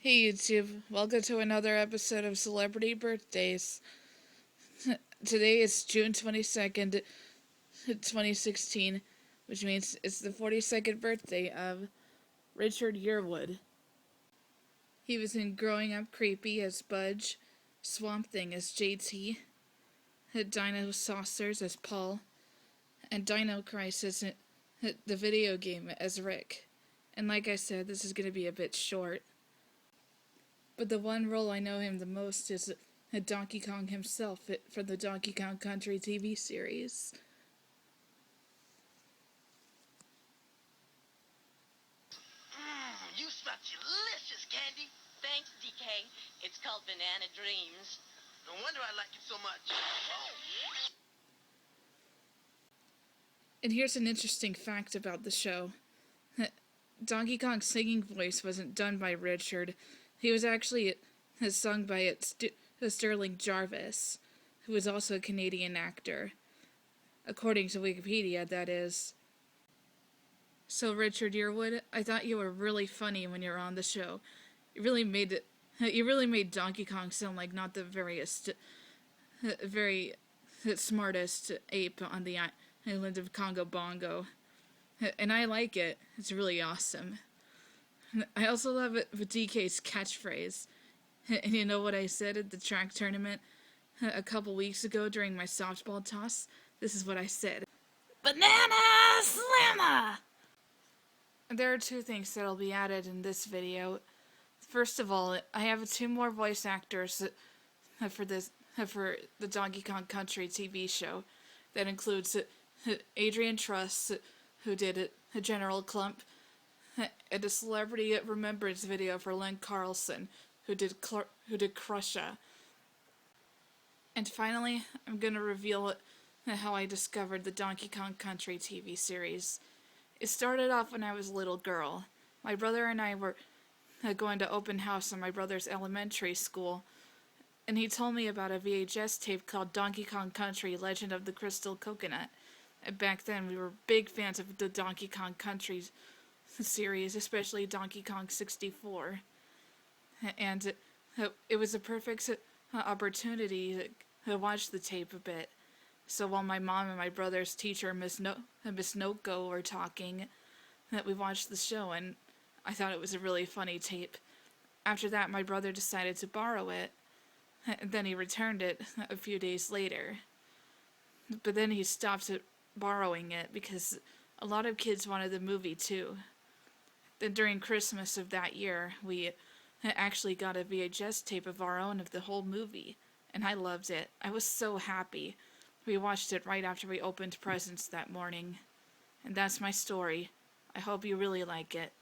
Hey YouTube, welcome to another episode of Celebrity Birthdays. Today is June 22nd, 2016, which means it's the 42nd birthday of Richard Yearwood. He was in Growing Up Creepy as Budge, Swamp Thing as JT, Dino Saucers as Paul, and Dino Crisis, the video game, as Rick. And like I said, this is going to be a bit short. But the one role I know him the most is Donkey Kong himself from the Donkey Kong Country TV series. You smell delicious, Candy. Thanks, DK. It's called Banana Dreams. No wonder I like it so much. And here's an interesting fact about the show. Donkey Kong's singing voice wasn't done by Richard. He was actually sung by Sterling Jarvis, who was also a Canadian actor. According to Wikipedia, that is. So Richard Yearwood, I thought you were really funny when you were on the show. You really made Donkey Kong sound like not the very smartest ape on the island of Congo Bongo. And I like it. It's really awesome. I also love it with DK's catchphrase. And you know what I said at the track tournament a couple weeks ago during my softball toss? This is what I said. Banana Slammer! There are two things that'll be added in this video. First of all, I have two more voice actors for the Donkey Kong Country TV show. That includes Adrian Truss, who did General Clump, and a celebrity remembrance video for Len Carlson, who did Crusha. And finally, I'm going to reveal how I discovered the Donkey Kong Country TV series. It started off when I was a little girl. My brother and I were going to open house in my brother's elementary school, and he told me about a VHS tape called Donkey Kong Country Legend of the Crystal Coconut. And back then, we were big fans of the Donkey Kong Country series, especially Donkey Kong 64. And it was a perfect opportunity to watch the tape a bit. So while my mom and my brother's teacher, Miss Noko, were talking, we watched the show, and I thought it was a really funny tape. After that, my brother decided to borrow it, and then he returned it a few days later. But then he stopped borrowing it because a lot of kids wanted the movie too. Then during Christmas of that year, we actually got a VHS tape of our own of the whole movie, and I loved it. I was so happy. We watched it right after we opened presents that morning. And that's my story. I hope you really like it.